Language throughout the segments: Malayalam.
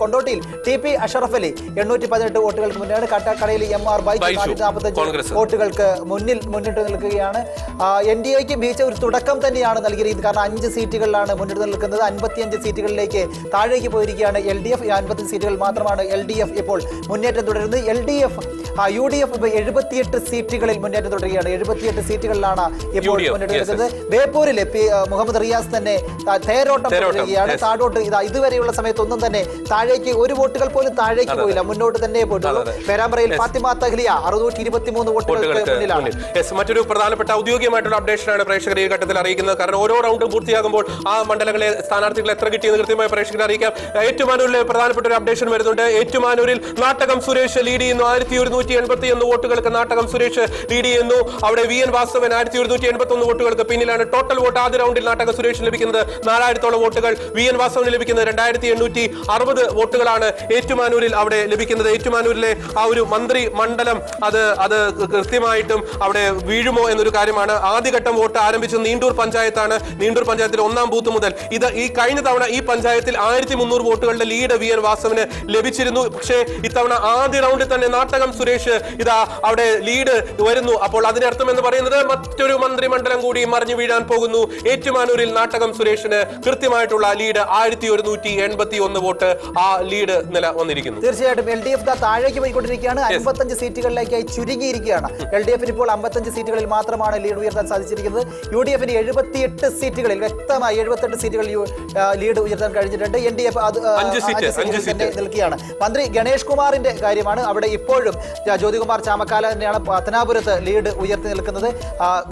കൊണ്ടോട്ടിയിൽ ടി പി അഷറഫ് അലി 818 വോട്ടുകൾക്ക് മുന്നിലാണ്. കട്ടക്കടയിൽ MR ബൈജു 445 വോട്ടുകൾക്ക് മുന്നിട്ട് നിൽക്കുകയാണ്. NDAക്ക് മികച്ച ഒരു തുടക്കം തന്നെയാണ് നൽകിയിരിക്കുന്നത്. കാരണം 5 സീറ്റുകളിലാണ് മുന്നിട്ട് നിൽക്കുന്നത്. 55 സീറ്റുകളിലേക്ക് താഴേക്ക് പോയിരിക്കുകയാണ് LDF. 50 സീറ്റുകൾ മാത്രമാണ് LDF ഇപ്പോൾ മുന്നേറ്റം തുടരുന്നത്. UDF 78 സീറ്റുകളിൽ മുന്നേറ്റം തുടരുകയാണ്. 78 സീറ്റുകളിലാണ് ഇപ്പോൾ മുന്നേറ്റം നിൽക്കുന്നത്. ബേപ്പൂരിൽ മുഹമ്മദ് റിയാസ് തന്നെ തേരോട്ടം തുടരുകയാണ്. താഴോട്ട് ഇതുവരെയുള്ള സമയത്തൊന്നും തന്നെ താഴേക്ക് ഒരു വോട്ടുകൾ പോലും താഴേക്ക് പോയില്ല, മുന്നോട്ട് തന്നെ പോയിട്ടുള്ളൂ. പേരാമ്പ്രയിൽ ഫാത്തിമ തഹ്ലിയ 623 വോട്ടുകൾക്ക് മുന്നിലാണ്. മറ്റൊരു പ്രധാനപ്പെട്ട ഔദ്യോഗികമായിട്ടുള്ള അപ്ഡേഷനാണ് പ്രേക്ഷകർ ഈ ഘട്ടത്തിൽ അറിയിക്കുന്നത്. കാരണം ഓരോ റൗണ്ടും പൂർത്തിയാകുമ്പോൾ ആ മണ്ഡലങ്ങളെ സ്ഥാനാർത്ഥികൾ എത്ര കിട്ടിയെന്ന് കൃത്യമായി പ്രേക്ഷകരെ അറിയിക്കാം. ഏറ്റുമാനൂരിലെ പ്രധാനപ്പെട്ട ഒരു അപ്ഡേഷൻ വരുന്നുണ്ട്. ഏറ്റുമാനൂരിൽ നാട്ടകം സുരേഷ് ലീഡ് ചെയ്യുന്നു. 1181 വോട്ടുകൾക്ക് നാട്ടകം സുരേഷ് ലീഡ് ചെയ്യുന്നു. അവിടെ VN വാസവൻ 1181 വോട്ടുകൾക്ക് പിന്നിലാണ്. ടോട്ടൽ വോട്ട് ആദ്യ റൗണ്ടിൽ നാട്ടകം സുരേഷ് ലഭിക്കുന്നത് 4000-ഓളം വോട്ടുകൾ. VN വാസവന് ലഭിക്കുന്നത് 2860 വോട്ടുകളാണ് ഏറ്റുമാനൂരിൽ അവിടെ ലഭിക്കുന്നത്. ഏറ്റുമാനൂരിലെ ആ ഒരു മന്ത്രി മണ്ഡലം അത് കൃത്യമായിട്ടും അവിടെ വീഴുമോ എന്നൊരു കാര്യമാണ്. ആദ്യഘട്ടം വോട്ട് ആരംഭിച്ചത് നീണ്ടൂർ പഞ്ചായത്താണ്. നീണ്ടൂർ പഞ്ചായത്തിൽ 1-ാം ബൂത്ത് മുതൽ ഈ കഴിഞ്ഞ തവണ ഈ പഞ്ചായത്തിൽ 1300 വോട്ടുകളുടെ ലീഡ് VN വാസവന് ലഭിച്ചിരുന്നു. പക്ഷേ ഇത്തവണ ആദ്യ റൗണ്ടിൽ തന്നെ നാട്ടകം സുരേഷ് അവിടെ ലീഡ് വരുന്നു. അപ്പോൾ അതിനർത്ഥം എന്ന് പറയുന്നത് മറ്റൊരു മന്ത്രിമണ്ഡലം കൂടി മറിഞ്ഞു വീഴാൻ പോകുന്നു. ഏറ്റുമാനൂരിൽ നാട്ടകം സുരേഷിന് കൃത്യമായിട്ടുള്ള ലീഡ് 1181 വോട്ട്. ആ ലീഡ് നില വന്നിരിക്കുന്നു. തീർച്ചയായിട്ടും LDF താഴേക്ക് പോയിക്കൊണ്ടിരിക്കുകയാണ്. 55 സീറ്റുകളിലേക്കായി ചുരുങ്ങിയിരിക്കുകയാണ്. LDFന് ഇപ്പോൾ 55 സീറ്റുകളിൽ മാത്രമാണ് ലീഡ് ഉയർത്താൻ സാധിച്ചിരിക്കുന്നത്. UDFന് 78 സീറ്റുകളിൽ വ്യക്തമായി 78 സീറ്റുകളിൽ ലീഡ് ഉയർത്താൻ കഴിഞ്ഞിട്ടുണ്ട്. NDF 5 സീറ്റ് നിൽക്കുകയാണ്. മന്ത്രി ഗണേഷ് കുമാറിന്റെ കാര്യമാണ്. അവിടെ ഇപ്പോഴും ജ്യോതികുമാർ ചാമക്കാല തന്നെയാണ് പത്തനാപുരത്ത് ലീഡ് ഉയർത്തി നിൽക്കുന്നത്.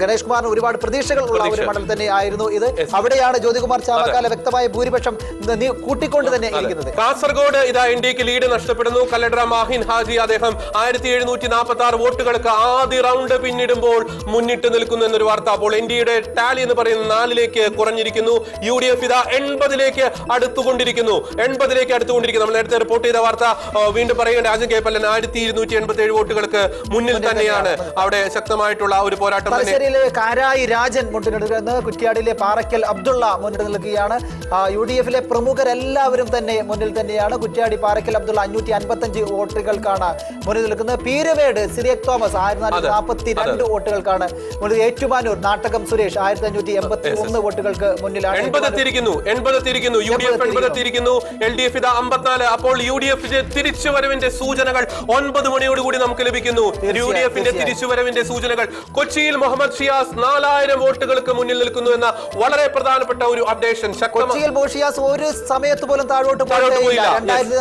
ഗണേഷ് കുമാറിന് ഒരുപാട് പ്രതീക്ഷകൾ ഉള്ള ഒരു മണ്ഡലം തന്നെ ആയിരുന്നു ഇത്. അവിടെയാണ് ജ്യോതികുമാർ ചാമക്കാല വ്യക്തമായ ഭൂരിപക്ഷം കൂട്ടിക്കൊണ്ട് തന്നെ ഇരിക്കുന്നത്. കാസർഗോഡ് NDAക്ക് ലീഡ് നഷ്ടപ്പെടുന്നു. കല്ലട മാഹിൻ ഹാജി അദ്ദേഹം 1746 വോട്ടുകൾക്ക് ആദ്യ റൗണ്ട് പിന്നിടുമ്പോൾ മുന്നിട്ട് നിൽക്കുന്നു എന്നൊരു വാർത്ത. അപ്പോൾ NDAയുടെ ടാലി എന്ന് പറയുന്നത് 4ലേക്ക് കുറഞ്ഞിരിക്കുന്നു. UDF 80ലേക്ക് അടുത്തുകൊണ്ടിരിക്കുന്നു. നമ്മൾ നേരത്തെ റിപ്പോർട്ട് ചെയ്ത വാർത്ത വീണ്ടും പറയുകയാണ്. രാജൻ കേപ്പല്ലൻ 1287 വോട്ടുകൾക്ക് മുന്നിൽ തന്നെയാണ്. അവിടെ ശക്തമായിട്ടുള്ള ഒരു പോരാട്ടം തന്നെ. കാരായി രാജൻ മുന്നിട്ട്, കുറ്റ്യാടിയിലെ പാറയ്ക്കൽ അബ്ദുള്ള മുന്നിട്ട് നിൽക്കുകയാണ്. UDFലെ പ്രമുഖരെല്ലാവരും തന്നെ മുന്നിൽ തന്നെയാണ്. കുറ്റ്യാടി പാറയ്ക്കൽ അബ്ദുള്ള 555 വോട്ടുകൾക്കാണ് മുന്നിൽ നിൽക്കുന്നത്. പീരുമേട് സിറിയക് തോമസ് 1442 വോട്ടുകൾക്കാണ് മുന്നിൽ. ഏറ്റുമാനൂർ നാട്ടകം സുരേഷ് 1581 വോട്ടുകൾക്ക് മുന്നിലാണ്. 80 UDF 80 LDF 54. അപ്പോൾ UDF തിരിച്ചുവരവിന്റെ സൂചനകൾ 9 മണിയോടുകൂടി നമുക്ക് ലഭിക്കുന്നു. UDFന്റെ തിരിച്ചുവരവിന്റെ സൂചനകൾ. കൊച്ചിയിൽ മുഹമ്മദ് ഷിയാസ് 4000 വോട്ടുകൾക്ക് മുന്നിൽ നിൽക്കുന്നു എന്ന വളരെ പ്രധാനപ്പെട്ട ഒരു അപ്ഡേഷൻ. കൊച്ചിയിൽ ഷിയാസ് ഒരു സമയത്ത് പോലും താഴോട്ട് പോയില്ല.